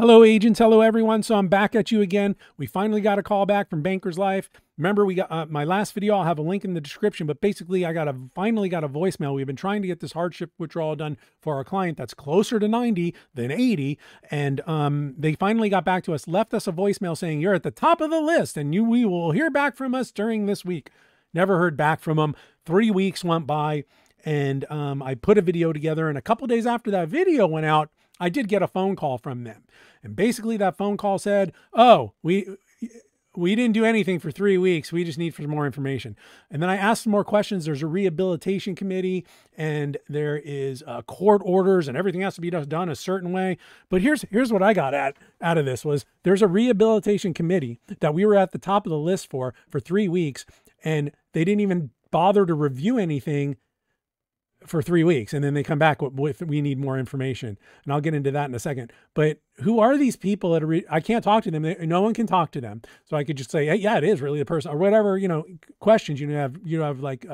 Hello, agents. Hello, everyone. So I'm back at you again. We finally got a call back from Bankers Life. Remember, we got my last video. I'll have a link in the description, but basically I finally got a voicemail. We've been trying to get this hardship withdrawal done for our client that's closer to 90 than 80. And they finally got back to us, left us a voicemail saying, you're at the top of the list and we will hear back from us during this week. Never heard back from them. 3 weeks went by and I put a video together, and a couple days after that video went out, I did get a phone call from them. And basically that phone call said, oh, we didn't do anything for 3 weeks. We just need for more information. And then I asked some more questions. There's a rehabilitation committee and there is court orders and everything has to be done a certain way. But here's what I got out of this was there's a rehabilitation committee that we were at the top of the list for 3 weeks, and they didn't even bother to review anything for 3 weeks. And then they come back with we need more information. And I'll get into that in a second. But who are these people that I can't talk to them. No one can talk to them. So I could just say, hey, yeah, it is really the person, or whatever, questions you have like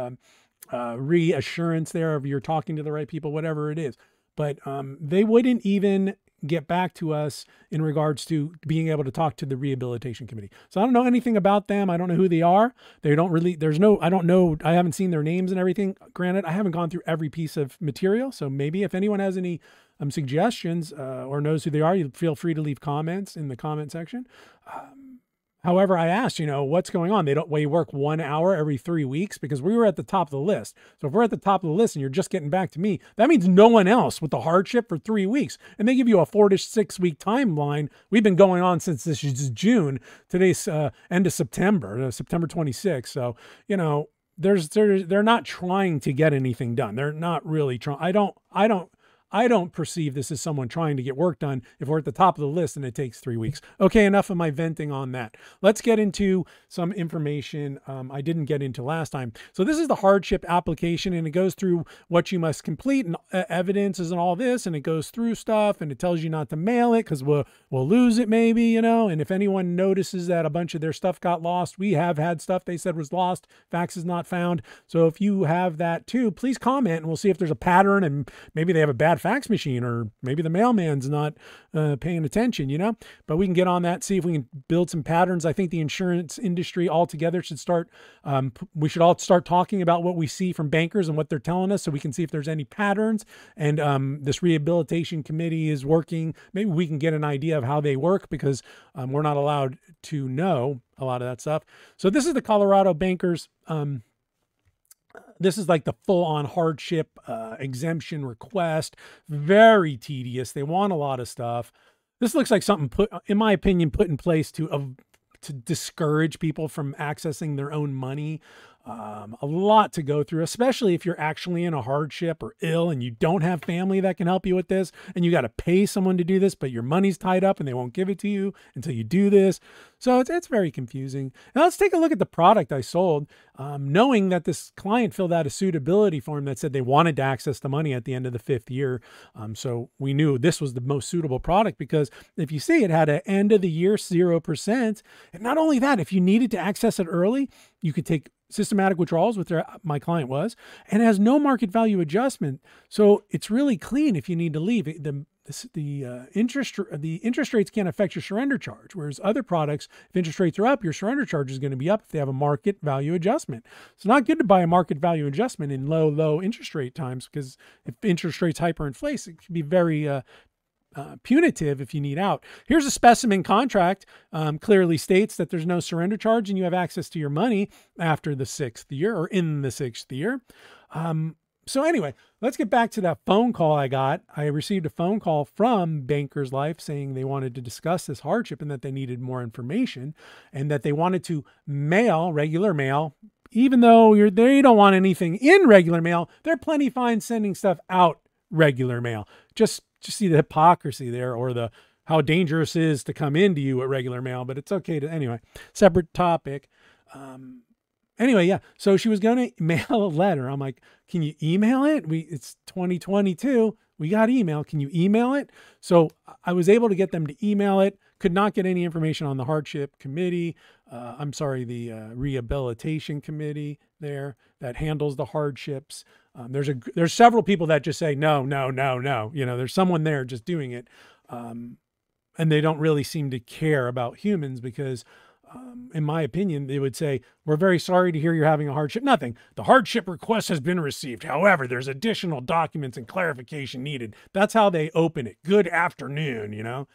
reassurance there of you're talking to the right people, whatever it is. But they wouldn't even get back to us in regards to being able to talk to the rehabilitation committee. So I don't know anything about them. I don't know who they are. They don't really, I don't know. I haven't seen their names and everything. Granted, I haven't gone through every piece of material. So maybe if anyone has any suggestions or knows who they are, you feel free to leave comments in the comment section. However, I asked, what's going on? We work 1 hour every 3 weeks because we were at the top of the list. So if we're at the top of the list and you're just getting back to me, that means no one else with the hardship for 3 weeks. And they give you a 4 to 6 week timeline. We've been going on since this is June. Today's end of September, September 26th. So, they're not trying to get anything done. They're not really trying. I don't perceive this as someone trying to get work done if we're at the top of the list and it takes 3 weeks. Okay, enough of my venting on that. Let's get into some information I didn't get into last time. So this is the hardship application, and it goes through what you must complete and evidences and all this, and it goes through stuff, and it tells you not to mail it because we'll lose it maybe, and if anyone notices that a bunch of their stuff got lost, we have had stuff they said was lost, fax is not found. So if you have that too, please comment and we'll see if there's a pattern, and maybe they have a bad fax machine, or maybe the mailman's not paying attention, but we can get on that, see if we can build some patterns. I think the insurance industry altogether should start, we should all start talking about what we see from bankers and what they're telling us so we can see if there's any patterns. And this rehabilitation committee is working. Maybe we can get an idea of how they work because we're not allowed to know a lot of that stuff. So this is the Colorado Bankers this is like the full-on hardship exemption request. Very tedious. They want a lot of stuff. This looks like something in my opinion, put in place to discourage people from accessing their own money. A lot to go through, especially if you're actually in a hardship or ill and you don't have family that can help you with this, and you got to pay someone to do this, but your money's tied up and they won't give it to you until you do this. So it's very confusing. Now let's take a look at the product I sold, knowing that this client filled out a suitability form that said they wanted to access the money at the end of the 5th year. So we knew this was the most suitable product because if you see, it had an end of the year 0%. And not only that, if you needed to access it early, you could take systematic withdrawals, which my client was, and it has no market value adjustment. So it's really clean if you need to leave. The interest rates can't affect your surrender charge, whereas other products, if interest rates are up, your surrender charge is going to be up if they have a market value adjustment. It's not good to buy a market value adjustment in low interest rate times, because if interest rates hyperinflate, it can be very punitive if you need out. Here's a specimen contract. Clearly states that there's no surrender charge and you have access to your money after the 6th year or in the 6th year. So anyway, let's get back to that phone call I got. I received a phone call from Bankers Life saying they wanted to discuss this hardship and that they needed more information and that they wanted to mail, regular mail, even though they don't want anything in regular mail. They're plenty fine sending stuff out regular mail. Just see the hypocrisy there, or how dangerous it is to come into you at regular mail, but it's okay to, anyway, separate topic. Anyway, yeah. So she was going to mail a letter. I'm like, can you email it? It's 2022. We got email. Can you email it? So I was able to get them to email it. Could not get any information on the hardship committee. I'm sorry, the rehabilitation committee there that handles the hardships. There's several people that just say, no. There's someone there just doing it. And they don't really seem to care about humans because, in my opinion, they would say, we're very sorry to hear you're having a hardship. Nothing. The hardship request has been received. However, there's additional documents and clarification needed. That's how they open it. Good afternoon, you know?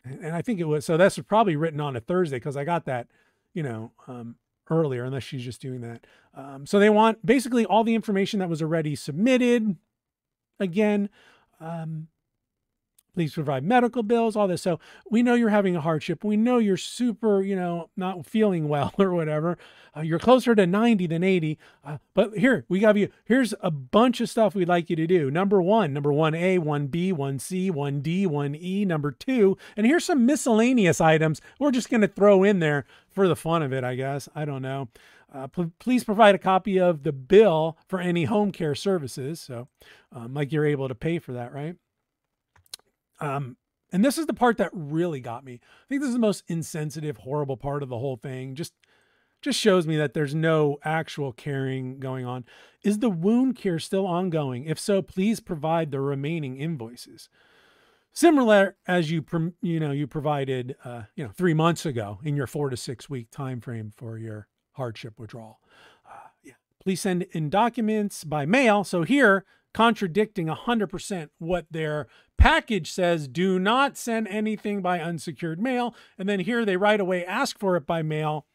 And I think it was, so that's probably written on a Thursday because I got that, you know, earlier, unless she's just doing that. So they want basically all the information that was already submitted. Again, please provide medical bills, all this. So we know you're having a hardship. We know you're super, you know, not feeling well or whatever. You're closer to 90 than 80. But here, we got you. Here's a bunch of stuff we'd like you to do. Number 1A, 1B, 1C, 1D, 1E, number 2. And here's some miscellaneous items we're just going to throw in there for the fun of it, I guess. I don't know. Please provide a copy of the bill for any home care services. So like you're able to pay for that, right? And this is the part that really got me. I think this is the most insensitive, horrible part of the whole thing. Just shows me that there's no actual caring going on. Is the wound care still ongoing? If so, please provide the remaining invoices. Similar as you provided, 3 months ago in your 4 to 6 week time frame for your hardship withdrawal. Please send in documents by mail. So here, contradicting 100% what their package says, do not send anything by unsecured mail. And then here they right away ask for it by mail,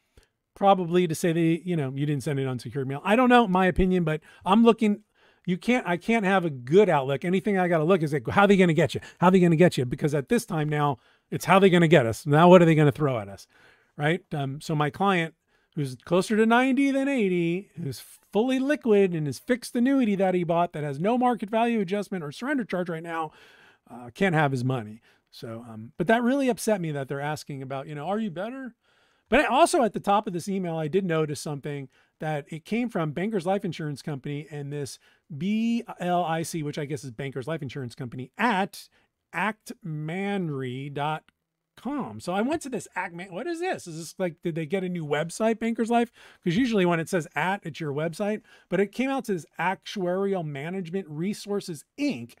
probably to say you didn't send it unsecured mail. I don't know, my opinion, but I'm looking, I can't have a good outlook. Anything I got to look is like, how are they going to get you? How are they going to get you? Because at this time now, it's how they going to get us. Now, what are they going to throw at us? Right. So my client, who's closer to 90 than 80, who's fully liquid and his fixed annuity that he bought that has no market value adjustment or surrender charge right now, can't have his money. So, but that really upset me that they're asking about, are you better? But also at the top of this email, I did notice something that it came from Bankers Life Insurance Company and this BLIC, which I guess is Bankers Life Insurance Company, at actmanry.com. So I went to this what is this? Is this like, did they get a new website, Bankers Life? Because usually when it says it's your website, but it came out to this Actuarial Management Resources, Inc.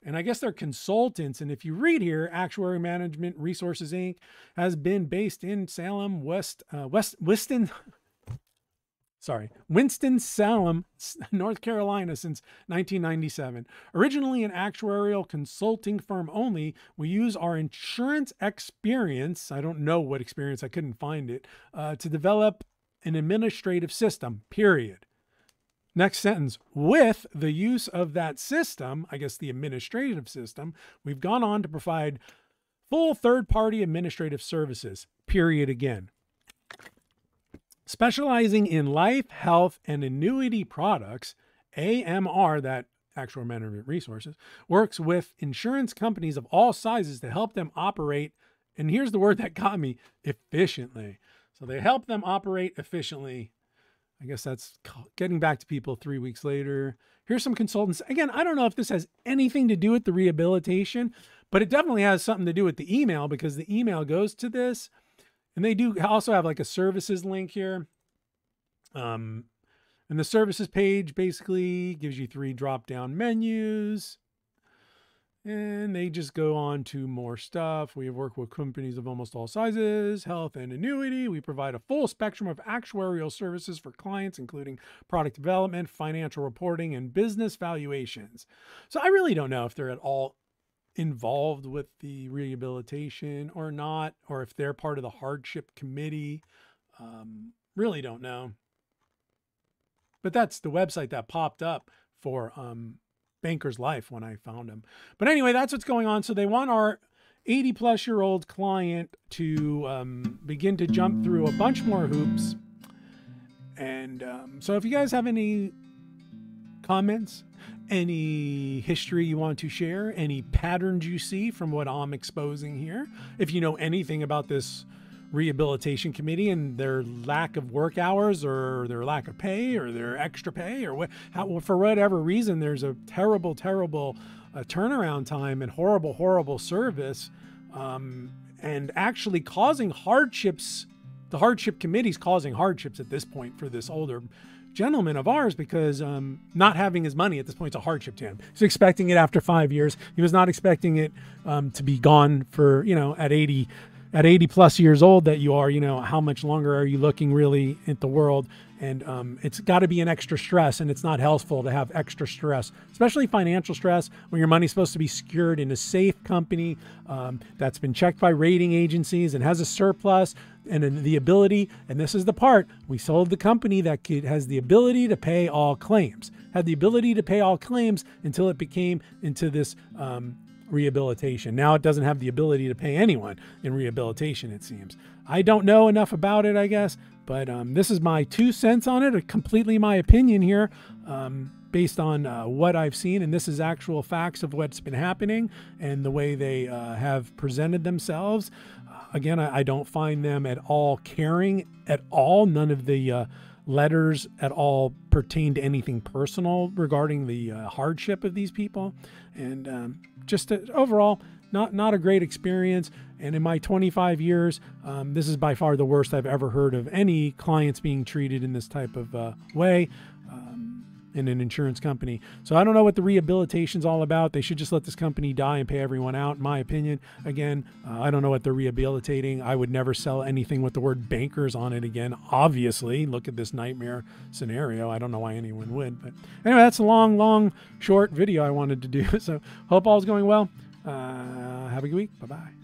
And I guess they're consultants. And if you read here, Actuary Management Resources, Inc. has been based in Salem, Winston-Salem, North Carolina since 1997. Originally an actuarial consulting firm only, we use our insurance experience, I don't know what experience, I couldn't find it, to develop an administrative system, period. Next sentence, with the use of that system, I guess the administrative system, we've gone on to provide full third-party administrative services, period again. Specializing in life, health, and annuity products, AMR, that Actual Management Resources, works with insurance companies of all sizes to help them operate, and here's the word that got me, efficiently. So they help them operate efficiently. I guess that's getting back to people 3 weeks later. Here's some consultants. Again, I don't know if this has anything to do with the rehabilitation, but it definitely has something to do with the email because the email goes to this. And they do also have like a services link here. And the services page basically gives you 3 drop-down menus. And they just go on to more stuff. We have worked with companies of almost all sizes, health and annuity. We provide a full spectrum of actuarial services for clients, including product development, financial reporting, and business valuations. So I really don't know if they're at all involved with the rehabilitation or not, or if they're part of the hardship committee. Really don't know. But that's the website that popped up for Bankers Life when I found them. But anyway, that's what's going on. So they want our 80-plus-year-old client to begin to jump through a bunch more hoops. And so if you guys have any comments, any history you want to share, any patterns you see from what I'm exposing here, if you know anything about this rehabilitation committee and their lack of work hours or their lack of pay or their extra pay or for whatever reason, there's a terrible turnaround time and horrible service, and actually causing hardships. The hardship committee's causing hardships at this point for this older gentleman of ours because not having his money at this point is a hardship to him. He's expecting it after 5 years. He was not expecting it to be gone for, at 80 plus years old that you are, how much longer are you looking really at the world? And it's got to be an extra stress, and it's not healthful to have extra stress, especially financial stress when your money's supposed to be secured in a safe company that's been checked by rating agencies and has a surplus and the ability, and this is the part, we sold the company that has the ability to pay all claims, had the ability to pay all claims until it became into this rehabilitation. Now it doesn't have the ability to pay anyone in rehabilitation, it seems. I don't know enough about it, I guess, but this is my 2 cents on it, completely my opinion here, based on what I've seen, and this is actual facts of what's been happening and the way they have presented themselves. Again, I don't find them at all caring at all. None of the letters at all pertain to anything personal regarding the hardship of these people, and just overall not a great experience. And in my 25 years, this is by far the worst I've ever heard of any clients being treated in this type of way in an insurance company. So I don't know what the rehabilitation's all about. They should just let this company die and pay everyone out, in my opinion. Again, I don't know what they're rehabilitating. I would never sell anything with the word bankers on it again. Obviously, look at this nightmare scenario. I don't know why anyone would. But anyway, that's a long, short video I wanted to do. So hope all's going well. Have a good week. Bye-bye.